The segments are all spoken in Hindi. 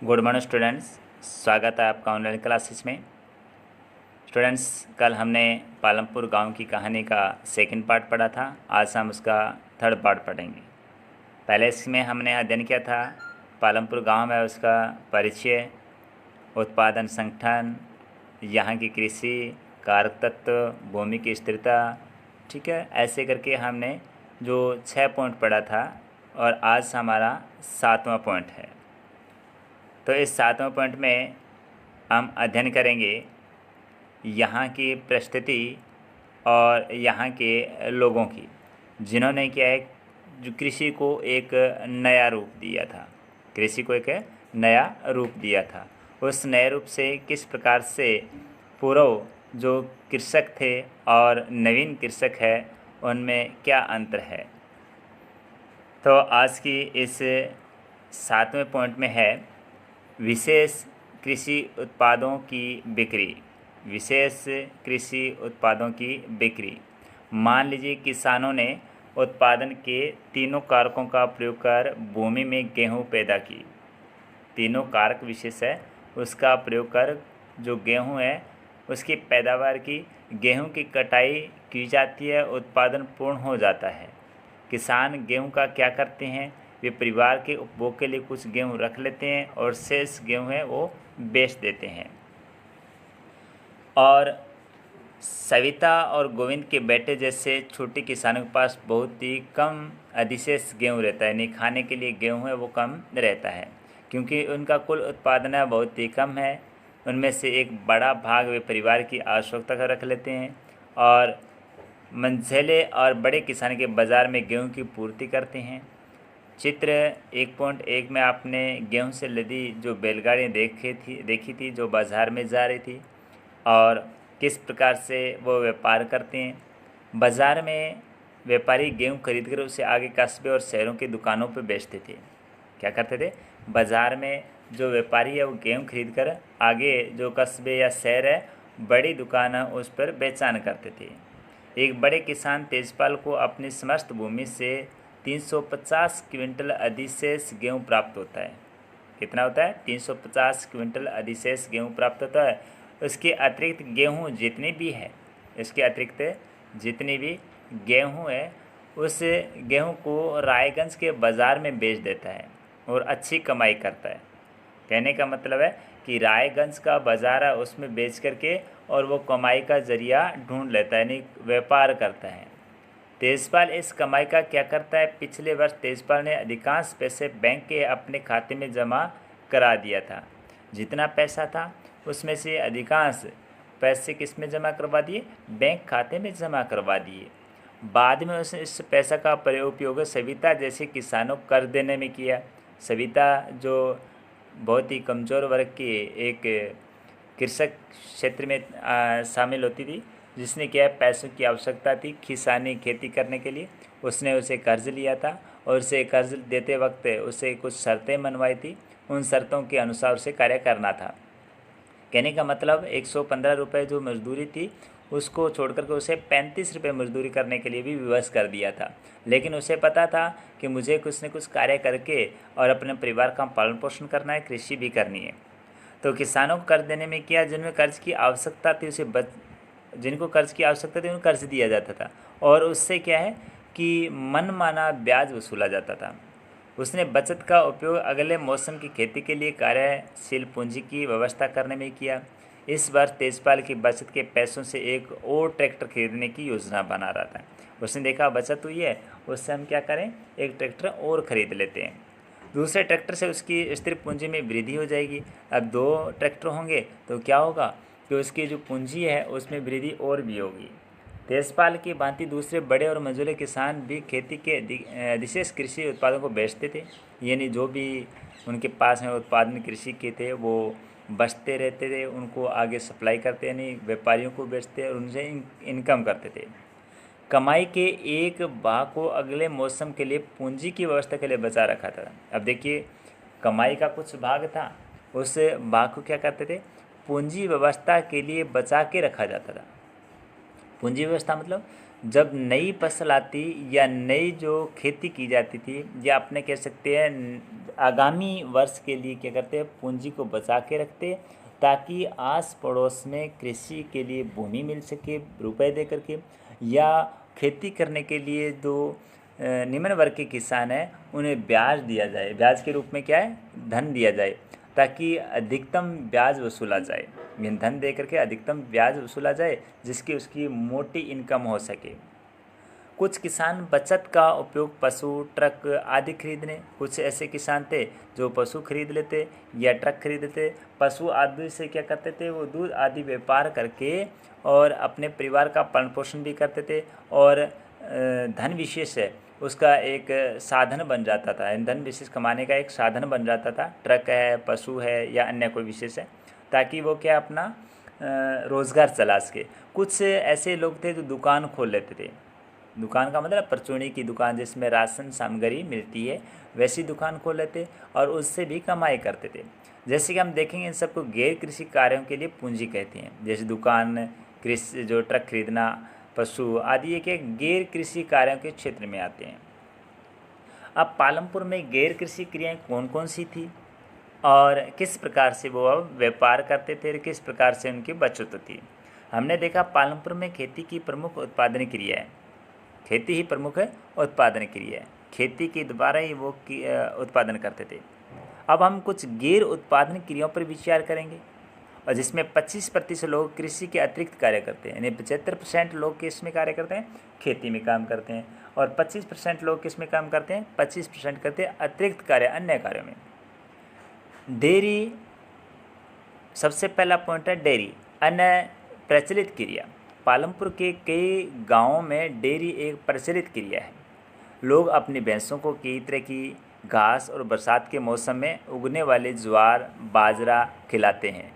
गुड मॉर्निंग स्टूडेंट्स, स्वागत है आपका ऑनलाइन क्लासेस में। स्टूडेंट्स, कल हमने पालमपुर गांव की कहानी का सेकंड पार्ट पढ़ा था। आज हम उसका थर्ड पार्ट पढ़ेंगे। पहले इसमें हमने अध्ययन किया था पालमपुर गांव में उसका परिचय, उत्पादन संगठन, यहाँ की कृषि, कारक तत्व, भूमि की स्थिरता। ठीक है, ऐसे करके हमने जो 6 पॉइंट पढ़ा था और आज हमारा 7वां पॉइंट है। तो इस 7वें पॉइंट में हम अध्ययन करेंगे यहाँ की परिस्थिति और यहाँ के लोगों की, जिन्होंने क्या है जो कृषि को एक नया रूप दिया था। कृषि को एक नया रूप दिया था। उस नए रूप से किस प्रकार से पूर्व जो कृषक थे और नवीन कृषक है उनमें क्या अंतर है। तो आज की इस 7वें पॉइंट में है विशेष कृषि उत्पादों की बिक्री। विशेष कृषि उत्पादों की बिक्री। मान लीजिए किसानों ने उत्पादन के तीनों कारकों का प्रयोग कर भूमि में गेहूं पैदा की। तीनों कारक विशेष है, उसका प्रयोग कर जो गेहूं है उसकी पैदावार की, गेहूं की कटाई की जाती है, उत्पादन पूर्ण हो जाता है। किसान गेहूं का क्या करते हैं, वे परिवार के उपभोग के लिए कुछ गेहूं रख लेते हैं और शेष गेहूं है वो बेच देते हैं। और सविता और गोविंद के बेटे जैसे छोटे किसानों के पास बहुत ही कम अधिशेष गेहूं रहता है, यानी खाने के लिए गेहूं है वो कम रहता है, क्योंकि उनका कुल उत्पादन है बहुत ही कम है। उनमें से एक बड़ा भाग वे परिवार की आवश्यकता का रख लेते हैं और मंझले और बड़े किसान के बाज़ार में गेहूं की पूर्ति करते हैं। चित्र 1.1 में आपने गेहूं से लदी जो बैलगाड़ियाँ देखी थी जो बाज़ार में जा रही थी और किस प्रकार से वो व्यापार करते हैं। बाज़ार में व्यापारी गेहूं खरीद कर उसे आगे कस्बे और शहरों की दुकानों पर बेचते थे। क्या करते थे, बाज़ार में जो व्यापारी है वो गेहूं खरीद कर आगे जो कस्बे या शहर है बड़ी दुकान है उस पर बेचान करते थे। एक बड़े किसान तेजपाल को अपनी समस्त भूमि से 350 क्विंटल अधिशेष गेहूं प्राप्त होता है। कितना होता है, 350 क्विंटल अधिशेष गेहूं प्राप्त होता है। उसके अतिरिक्त गेहूं जितनी भी है, इसके अतिरिक्त जितनी भी गेहूं है उस गेहूं को रायगंज के बाज़ार में बेच देता है और अच्छी कमाई करता है। कहने का मतलब है कि रायगंज का बाज़ार है उसमें बेच करके और वो कमाई का ज़रिया ढूंढ लेता है, यानी व्यापार करता है। तेजपाल इस कमाई का क्या करता है, पिछले वर्ष तेजपाल ने अधिकांश पैसे बैंक के अपने खाते में जमा करा दिया था। जितना पैसा था उसमें से अधिकांश पैसे किस में जमा करवा दिए, बैंक खाते में जमा करवा दिए। बाद में उसने इस पैसा का उपयोग सविता जैसे किसानों को कर्ज देने में किया। सविता जो बहुत ही कमज़ोर वर्ग की एक कृषक क्षेत्र में शामिल होती थी, जिसने क्या है पैसों की आवश्यकता थी किसानी खेती करने के लिए। उसने उसे कर्ज लिया था और उसे कर्ज देते वक्त उसे कुछ शर्तें मनवाई थी, उन शर्तों के अनुसार उसे कार्य करना था। कहने का मतलब 115 रुपये जो मजदूरी थी उसको छोड़ करके उसे 35 रुपये मजदूरी करने के लिए भी विवश कर दिया था। लेकिन उसे पता था कि मुझे कुछ न कुछ कार्य करके और अपने परिवार का पालन पोषण करना है, कृषि भी करनी है। तो किसानों को कर्ज देने में किया, जिनमें कर्ज की आवश्यकता थी जिनको कर्ज की आवश्यकता थी उन्हें कर्ज दिया जाता था और उससे क्या है कि मनमाना ब्याज वसूला जाता था। उसने बचत का उपयोग अगले मौसम की खेती के लिए कार्यशील पूंजी की व्यवस्था करने में किया। इस बार तेजपाल की बचत के पैसों से एक और ट्रैक्टर खरीदने की योजना बना रहा था। उसने देखा बचत हुई है, उससे हम क्या करें, एक ट्रैक्टर और ख़रीद लेते हैं। दूसरे ट्रैक्टर से उसकी स्थिर पूंजी में वृद्धि हो जाएगी। अब 2 ट्रैक्टर होंगे तो क्या होगा कि उसकी जो पूंजी है उसमें वृद्धि और भी होगी। तेजपाल की भांति दूसरे बड़े और मझोले किसान भी खेती के विशेष कृषि उत्पादों को बेचते थे, यानी जो भी उनके पास में उत्पादन कृषि के थे वो बचते रहते थे, उनको आगे सप्लाई करते, यानी व्यापारियों को बेचते और उनसे इनकम करते थे। कमाई के एक भाग को अगले मौसम के लिए पूंजी की व्यवस्था के लिए बचा रखा था। अब देखिए, कमाई का कुछ भाग था, उस भाग को क्या करते थे, पूंजी व्यवस्था के लिए बचा के रखा जाता था। पूंजी व्यवस्था मतलब जब नई फसल आती या नई जो खेती की जाती थी, या अपने कह सकते हैं आगामी वर्ष के लिए क्या करते हैं, पूंजी को बचा के रखते, ताकि आस पड़ोस में कृषि के लिए भूमि मिल सके रुपए दे करके, या खेती करने के लिए जो निम्न वर्ग के किसान हैं उन्हें ब्याज दिया जाए, ब्याज के रूप में क्या है, धन दिया जाए, ताकि अधिकतम ब्याज वसूला जाए, मीन धन दे करके अधिकतम ब्याज वसूला जाए, जिसकी उसकी मोटी इनकम हो सके। कुछ किसान बचत का उपयोग पशु, ट्रक आदि खरीदने, कुछ ऐसे किसान थे जो पशु खरीद लेते या ट्रक खरीद लेते, पशु आदि से क्या करते थे, वो दूध आदि व्यापार करके और अपने परिवार का पालन पोषण भी करते थे, और धन विशेष है उसका एक साधन बन जाता था, धन विशेष कमाने का एक साधन बन जाता था, ट्रक है, पशु है या अन्य कोई विशेष है, ताकि वो क्या अपना रोज़गार चला सके। कुछ ऐसे लोग थे जो दुकान खोल लेते थे, दुकान का मतलब परचूनी की दुकान जिसमें राशन सामग्री मिलती है, वैसी दुकान खोल लेते और उससे भी कमाई करते थे। जैसे कि हम देखेंगे इन सबको गैर कृषि कार्यों के लिए पूंजी कहते हैं, जैसे दुकान, कृषि जो ट्रक खरीदना, पशु आदि ये क्या गैर कृषि कार्यों के क्षेत्र में आते हैं। अब पालमपुर में गैर कृषि क्रियाएं कौन कौन सी थी और किस प्रकार से वो अब व्यापार करते थे और किस प्रकार से उनकी बचत होती। हमने देखा पालमपुर में खेती की प्रमुख उत्पादन क्रिया है, खेती ही प्रमुख है उत्पादन क्रिया है, खेती के द्वारा ही वो उत्पादन करते थे। अब हम कुछ गैर उत्पादन क्रियाओं पर विचार करेंगे, और जिसमें 25% लोग कृषि के अतिरिक्त कार्य करते हैं, यानी 75% लोग किस में कार्य करते हैं, खेती में काम करते हैं, और 25% लोग किस में काम करते हैं, 25% करते हैं अतिरिक्त कार्य, अन्य कार्यों में। डेयरी सबसे पहला पॉइंट है, डेयरी अन्य प्रचलित क्रिया। पालमपुर के कई गांवों में डेयरी एक प्रचलित क्रिया है। लोग अपनी भैंसों को कई तरह की घास और बरसात के मौसम में उगने वाले ज्वार, बाजरा खिलाते हैं।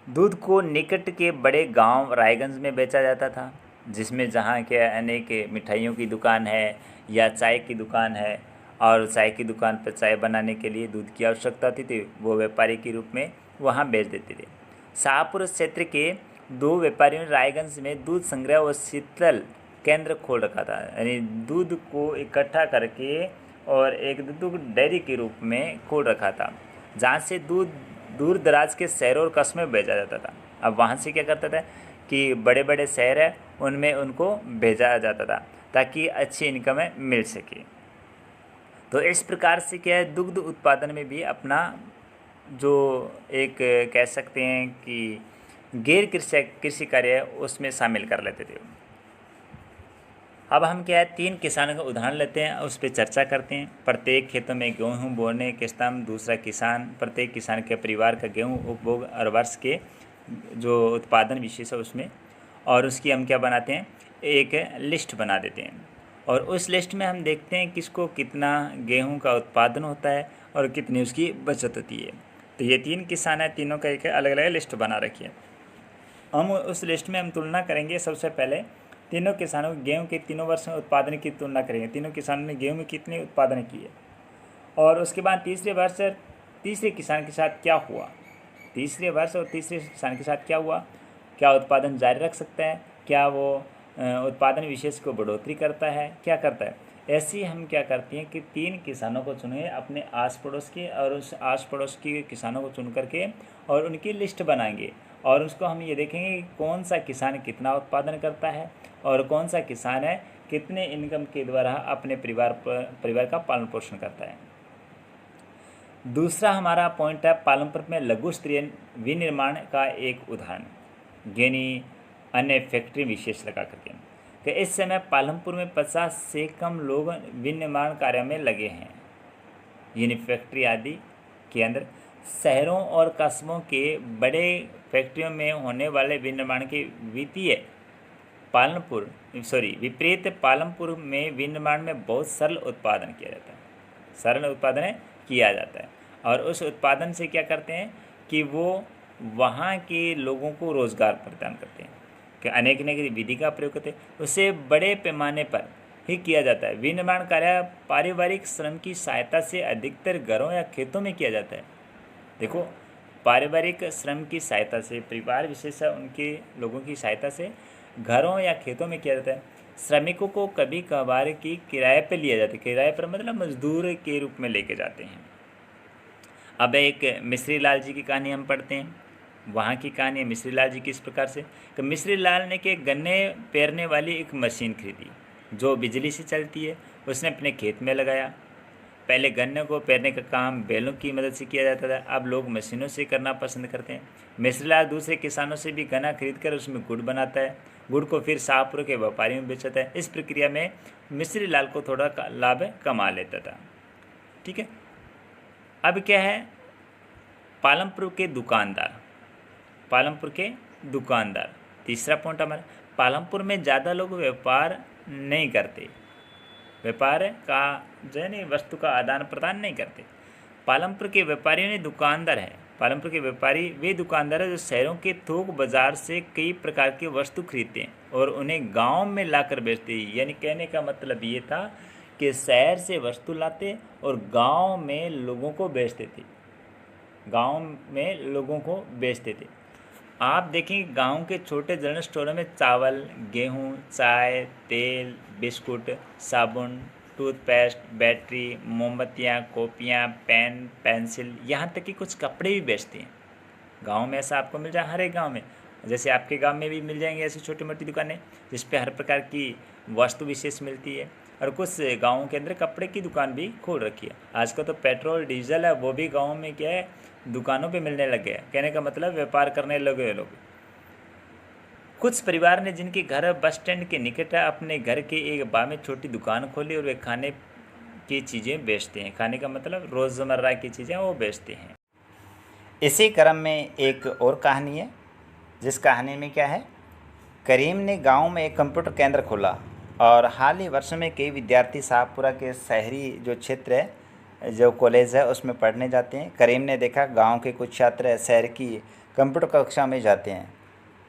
दूध को निकट के बड़े गांव रायगंज में बेचा जाता था, जिसमें जहाँ के अनेक मिठाइयों की दुकान है या चाय की दुकान है, और चाय की दुकान पर चाय बनाने के लिए दूध की आवश्यकता होती थी, वो व्यापारी के रूप में वहाँ बेच देते थे। शाहपुर क्षेत्र के 2 व्यापारियों ने रायगंज में दूध संग्रह और शीतल केंद्र खोल रखा था, यानी दूध को इकट्ठा करके और एक दूध डेयरी के रूप में खोल रखा था, जहाँ से दूध दूर दराज के शहरों और कस्बों में भेजा जाता था। अब वहाँ से क्या करता था कि बड़े बड़े शहर है उनमें उनको भेजा जाता था, ताकि अच्छी इनकम मिल सके। तो इस प्रकार से क्या है, दुग्ध उत्पादन में भी अपना जो एक कह सकते हैं कि गैर कृषि कार्य है उसमें शामिल कर लेते थे। अब हम क्या है 3 किसानों का उदाहरण लेते हैं, उस पर चर्चा करते हैं। प्रत्येक खेतों में गेहूँ बोने के स्तंभ, दूसरा किसान, प्रत्येक किसान के परिवार का गेहूँ उपभोग और वर्ष के जो उत्पादन विशेष है उसमें, और उसकी हम क्या बनाते हैं, एक लिस्ट बना देते हैं, और उस लिस्ट में हम देखते हैं किसको कितना गेहूँ का उत्पादन होता है और कितनी उसकी बचत होती है। तो ये 3 किसान हैं, तीनों का एक अलग अलग लिस्ट बना रखी है। हम उस लिस्ट में हम तुलना करेंगे। सबसे पहले तीनों किसानों गेहूं के तीनों वर्ष में उत्पादन की तुलना करेंगे, तीनों किसानों ने गेहूं में कितने उत्पादन किए, और उसके बाद तीसरे वर्ष तीसरे किसान के साथ क्या हुआ, तीसरे वर्ष और तीसरे किसान के साथ क्या हुआ, क्या उत्पादन जारी रख सकता है, क्या वो उत्पादन विशेष को बढ़ोतरी करता है, क्या करता है। ऐसे ही हम क्या करते हैं कि 3 किसानों को चुनेंगे अपने आस पड़ोस के, और उस आस पड़ोस के किसानों को चुन करके और उनकी लिस्ट बनाएंगे, और उसको हम ये देखेंगे कि कौन सा किसान कितना उत्पादन करता है और कौन सा किसान है कितने इनकम के द्वारा अपने परिवार का पालन पोषण करता है। दूसरा हमारा पॉइंट है पालमपुर में लघु स्तरीय विनिर्माण का एक उदाहरण, यानी अन्य फैक्ट्री विशेष लगा करके कि इस समय पालमपुर में 50 से कम लोग विनिर्माण कार्य में लगे हैं, यानी फैक्ट्री आदि के अंदर। शहरों और कस्बों के बड़े फैक्ट्रियों में होने वाले विनिर्माण के विपरीत पालमपुर में विनिर्माण में बहुत सरल उत्पादन किया जाता है, सरल उत्पादन किया जाता है, और उस उत्पादन से क्या करते हैं कि वो वहाँ के लोगों को रोज़गार प्रदान करते हैं, कि अनेक विधि का प्रयोग करते हैं, उसे बड़े पैमाने पर ही किया जाता है। विनिर्माण कार्य पारिवारिक श्रम की सहायता से अधिकतर घरों या खेतों में किया जाता है। देखो पारिवारिक श्रम की सहायता से, परिवार विशेष उनके लोगों की सहायता से घरों या खेतों में किया जाता है। श्रमिकों को कभी कभार की किराए पर लिया जाता है, किराए पर मतलब मजदूर के रूप में लेके जाते हैं। अब एक मिश्री लाल जी की कहानी हम पढ़ते हैं। वहाँ की कहानी है मिश्री लाल जी की इस प्रकार से कि मिश्री लाल ने के गन्ने पेरने वाली एक मशीन खरीदी जो बिजली से चलती है। उसने अपने खेत में लगाया। पहले गन्ने को पेरने का काम बैलों की मदद से किया जाता था, अब लोग मशीनों से करना पसंद करते हैं। मिश्री लाल दूसरे किसानों से भी गन्ना खरीद कर उसमें गुड़ बनाता है, गुड़ को फिर शाहपुर के व्यापारियों में बेचता है। इस प्रक्रिया में मिश्री लाल को थोड़ा लाभ कमा लेता था। ठीक है। अब क्या है, पालमपुर के दुकानदार। पालमपुर के दुकानदार तीसरा पॉइंट हमारा। पालमपुर में ज़्यादा लोग व्यापार नहीं करते, व्यापार का जो है ना वस्तु का आदान प्रदान नहीं करते। पालमपुर के व्यापारियों ने दुकानदार हैं। पालमपुर के व्यापारी वे दुकानदार हैं जो शहरों के थोक बाजार से कई प्रकार की वस्तु खरीदते हैं और उन्हें गांव में लाकर बेचते हैं। यानी कहने का मतलब ये था कि शहर से वस्तु लाते और गांव में लोगों को बेचते थे, गांव में लोगों को बेचते थे। आप देखेंगे गांव के छोटे जनरल स्टोरों में चावल, गेहूं, चाय, तेल, बिस्कुट, साबुन, टूथपेस्ट, बैटरी, मोमबत्तियाँ, कॉपियाँ, पेन, पेंसिल, यहाँ तक कि कुछ कपड़े भी बेचते हैं। गांव में ऐसा आपको मिल जाए, हर एक गांव में। जैसे आपके गांव में भी मिल जाएंगे ऐसी छोटी मोटी दुकानें जिस पे हर प्रकार की वस्तु विशेष मिलती है। और कुछ गाँवों के अंदर कपड़े की दुकान भी खोल रखी है। आजकल तो पेट्रोल डीजल है वो भी गाँव में क्या है दुकानों पे मिलने लग गया। कहने का मतलब व्यापार करने लगे लोग। कुछ परिवार ने जिनके घर बस स्टैंड के निकट है अपने घर के एक बार में छोटी दुकान खोली और वे खाने की चीज़ें बेचते हैं। खाने का मतलब रोज़मर्रा की चीज़ें वो बेचते हैं। इसी क्रम में एक और कहानी है जिस कहानी में क्या है, करीम ने गांव में एक कंप्यूटर केंद्र खोला और हाल ही वर्षों में कई विद्यार्थी शाहपुरा के शहरी जो क्षेत्र है जो कॉलेज है उसमें पढ़ने जाते हैं। करीम ने देखा गांव के कुछ छात्र शहर की कंप्यूटर कक्षा में जाते हैं।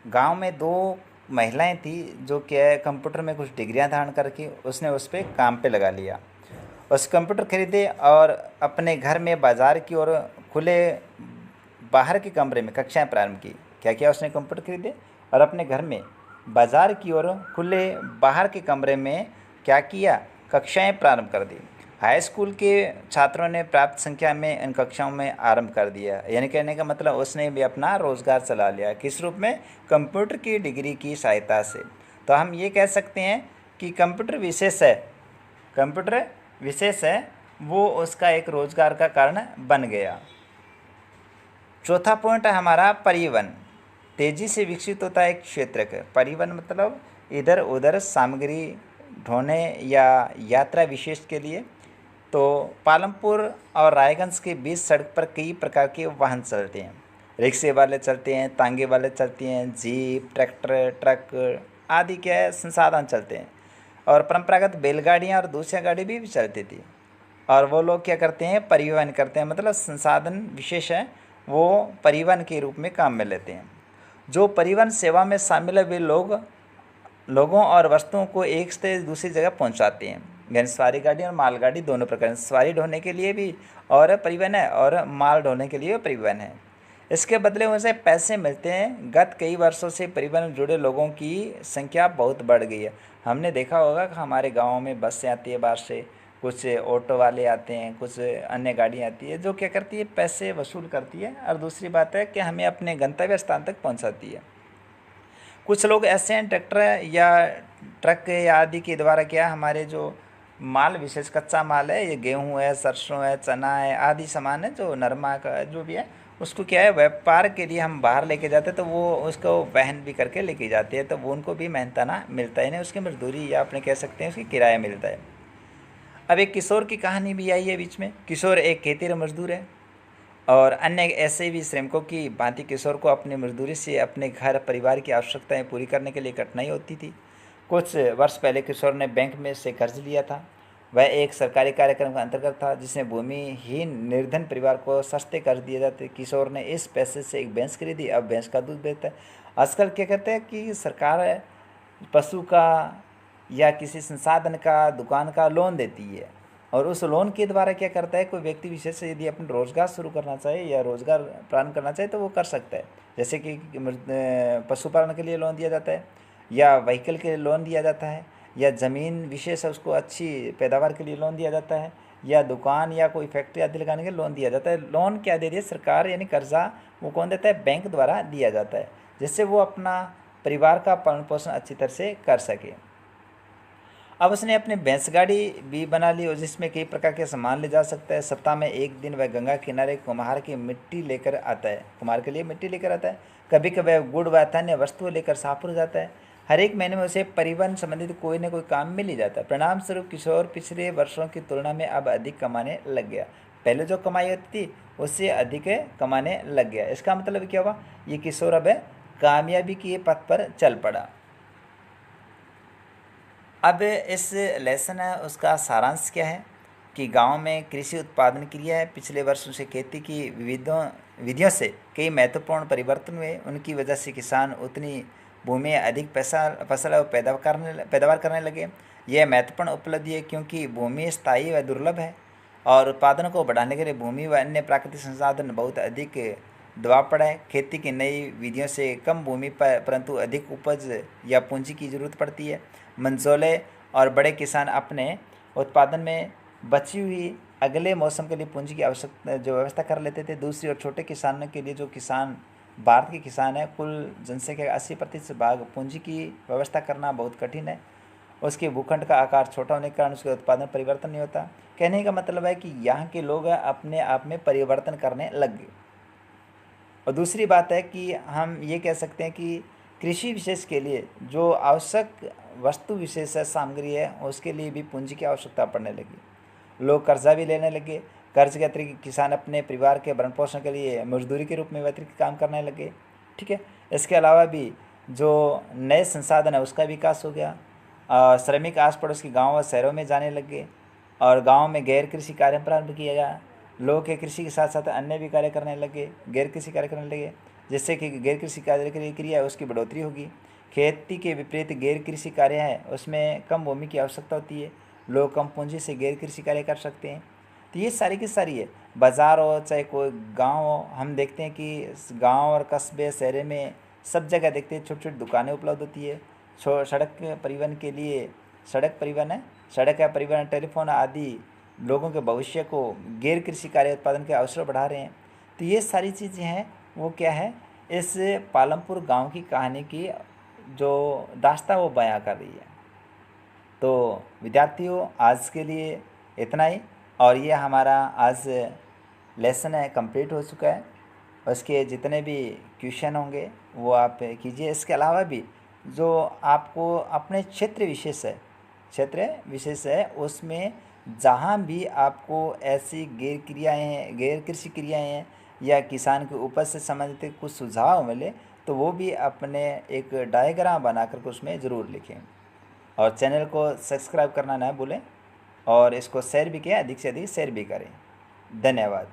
गांव में 2 महिलाएं थी जो क्या कंप्यूटर में कुछ डिग्रियां धारण करके उसने उस पर काम पे लगा लिया। उस कंप्यूटर खरीदे और अपने घर में बाज़ार की ओर खुले बाहर के कमरे में कक्षाएं प्रारंभ की। क्या किया उसने, कंप्यूटर खरीदे और अपने घर में बाज़ार की ओर खुले बाहर के कमरे में क्या किया, कक्षाएं प्रारंभ कर दी। हाई स्कूल के छात्रों ने प्राप्त संख्या में इन कक्षाओं में आरंभ कर दिया। यानी कहने का मतलब उसने भी अपना रोज़गार चला लिया। किस रूप में, कंप्यूटर की डिग्री की सहायता से। तो हम ये कह सकते हैं कि कंप्यूटर विशेष है वो उसका एक रोज़गार का कारण बन गया। चौथा पॉइंट है हमारा परिवहन। तेज़ी से विकसित होता है एक क्षेत्र का। परिवहन मतलब इधर उधर सामग्री ढोने या यात्रा विशेष के लिए। तो पालमपुर और रायगंज के बीच सड़क पर कई प्रकार के वाहन चलते हैं। रिक्शे वाले चलते हैं, तांगे वाले चलते हैं, जीप, ट्रैक्टर, ट्रक आदि क्या है संसाधन चलते हैं। और परंपरागत बैलगाड़ियाँ और दूसरी गाड़ी भी चलती थी। और वो लोग क्या करते हैं, परिवहन करते हैं, मतलब संसाधन विशेष है वो परिवहन के रूप में काम में लेते हैं। जो परिवहन सेवा में शामिल है वे लोगों और वस्तुओं को एक से दूसरी जगह पहुंचाते हैं। यानी सवारी गाड़ी और मालगाड़ी दोनों प्रकार, सवारी ढोने के लिए भी और परिवहन है और माल ढोने के लिए परिवहन है। इसके बदले उनसे पैसे मिलते हैं। गत कई वर्षों से परिवहन से जुड़े लोगों की संख्या बहुत बढ़ गई है। हमने देखा होगा कि हमारे गाँव में बस से आती है बाहर से, कुछ ऑटो वाले आते हैं, कुछ अन्य गाड़ी आती है जो क्या करती है पैसे वसूल करती है। और दूसरी बात है कि हमें अपने गंतव्य स्थान तक पहुँचाती है। कुछ लोग ऐसे हैं ट्रैक्टर या ट्रक या आदि के द्वारा क्या हमारे जो माल विशेष कच्चा माल है, ये गेहूं है, सरसों है, चना है आदि सामान है जो नरमा का जो भी है उसको क्या है व्यापार के लिए हम बाहर लेके जाते हैं तो वो उसको वहन भी करके लेके जाते हैं। तो वो उनको भी मेहनताना मिलता है, नहीं उसकी मजदूरी या अपने कह सकते हैं उसकी किराया मिलता है। अब एक किशोर की कहानी भी आई है बीच में। किशोर एक खेती मजदूर है और अन्य ऐसे भी श्रमिकों की भांति किशोर को अपनी मजदूरी से अपने घर परिवार की आवश्यकताएं पूरी करने के लिए कठिनाई होती थी। कुछ वर्ष पहले किशोर ने बैंक में से कर्ज लिया था। वह एक सरकारी कार्यक्रम का अंतर्गत था जिसमें भूमिहीन निर्धन परिवार को सस्ते कर्ज दिए जाते। किशोर ने इस पैसे से एक भैंस खरीदी, अब भैंस का दूध बेचता है। आजकल क्या कहते हैं कि सरकार पशु का या किसी संसाधन का दुकान का लोन देती है और उस लोन के द्वारा क्या करता है, कोई व्यक्ति विशेष यदि अपना रोजगार शुरू करना चाहे या रोजगार प्रारंभ करना चाहे तो वो कर सकता है। जैसे कि पशुपालन के लिए लोन दिया जाता है, या व्हीकल के लिए लोन दिया जाता है, या ज़मीन विशेष है उसको अच्छी पैदावार के लिए लोन दिया जाता है, या दुकान या कोई फैक्ट्री आदि लगाने के लिए लोन दिया जाता है। लोन क्या दे रही है सरकार, यानी कर्जा वो कौन देता है, बैंक द्वारा दिया जाता है, जिससे वो अपना परिवार का पालन पोषण अच्छी तरह से कर सके। अब उसने अपनी भैंस गाड़ी भी बना ली और जिसमें कई प्रकार के सामान ले जा सकता है। सप्ताह में एक दिन वह गंगा किनारे कुम्हार की मिट्टी लेकर आता है, कुम्हार के लिए मिट्टी लेकर आता है। कभी कभी गुड़ व अन्य वस्तुएं लेकर शाहपुर जाता है। हर एक महीने में उसे परिवहन संबंधित कोई न कोई काम मिल ही जाता है। परिणाम स्वरूप किशोर पिछले वर्षों की तुलना में अब अधिक कमाने लग गया। पहले जो कमाई होती थी उससे अधिक कमाने लग गया। इसका मतलब क्या हुआ, ये किशोर अब कामयाबी के पथ पर चल पड़ा। अब इस लेसन है उसका सारांश क्या है कि गांव में कृषि उत्पादन क्रिया है। पिछले वर्षों से खेती की विधियों से कई महत्वपूर्ण परिवर्तन हुए। उनकी वजह से किसान उतनी भूमि में अधिक फसल और पैदावार करने लगे। यह महत्वपूर्ण उपलब्धि है क्योंकि भूमि स्थायी व दुर्लभ है और उत्पादन को बढ़ाने के लिए भूमि व अन्य प्राकृतिक संसाधन बहुत अधिक दबाव पड़ा है। खेती की नई विधियों से कम भूमि पर परंतु अधिक उपज या पूंजी की जरूरत पड़ती है। मंझोले और बड़े किसान अपने उत्पादन में बची हुई अगले मौसम के लिए पूंजी की आवश्यकता जो व्यवस्था कर लेते थे। दूसरी ओर छोटे किसानों के लिए, जो किसान भारत के किसान हैं, कुल जनसंख्या का 80% भाग पूंजी की व्यवस्था करना बहुत कठिन है। उसके भूखंड का आकार छोटा होने के कारण उसके उत्पादन परिवर्तन नहीं होता। कहने का मतलब है कि यहाँ के लोग अपने आप में परिवर्तन करने लग गए। और दूसरी बात है कि हम ये कह सकते हैं कि कृषि विशेष के लिए जो आवश्यक वस्तु विशेष है, सामग्री है, उसके लिए भी पूंजी की आवश्यकता पड़ने लगी। लोग कर्जा भी लेने लगे। कर्ज के अतिरिक्त किसान अपने परिवार के भरण पोषण के लिए मजदूरी के रूप में अतिरिक्त काम करने लगे। ठीक है, इसके अलावा भी जो नए संसाधन है उसका विकास हो गया। श्रमिक आस पड़ोस के गाँव और शहरों में जाने लगे और गाँव में गैर कृषि कार्य प्रारंभ किया गया। लोग के कृषि के साथ साथ अन्य भी कार्य करने लगे, गैर कृषि कार्य करने लगे, जिससे कि गैर कृषि कार्य की क्रिया है उसकी बढ़ोतरी होगी। खेती के विपरीत गैर कृषि कार्य है उसमें कम भूमि की आवश्यकता होती है। लोग कम पूंजी से गैर कृषि कार्य कर सकते हैं। तो ये सारी की सारी है, बाज़ार हो चाहे कोई गांव हो, हम देखते हैं कि गांव और कस्बे शहर में सब जगह देखते हैं छोटी छोटी दुकानें उपलब्ध होती है। सड़क परिवहन के लिए सड़क परिवहन है, सड़क या परिवहन, टेलीफोन आदि लोगों के भविष्य को गैर कृषि कार्य उत्पादन के अवसर बढ़ा रहे हैं। तो ये सारी चीज़ें हैं वो क्या है, इस पालमपुर गांव की कहानी की जो दास्तां वो बयां कर रही है। तो विद्यार्थियों आज के लिए इतना ही, और ये हमारा आज लेसन है कंप्लीट हो चुका है। उसके जितने भी क्वेश्चन होंगे वो आप कीजिए। इसके अलावा भी जो आपको अपने क्षेत्र विशेष है उसमें जहाँ भी आपको ऐसी गैर कृषि क्रियाएँ हैं या किसान के उपज से संबंधित कुछ सुझाव मिले तो वो भी अपने एक डायग्राम बनाकर उसमें ज़रूर लिखें। और चैनल को सब्सक्राइब करना ना भूलें और इसको शेयर भी किया, अधिक से अधिक शेयर भी करें। धन्यवाद।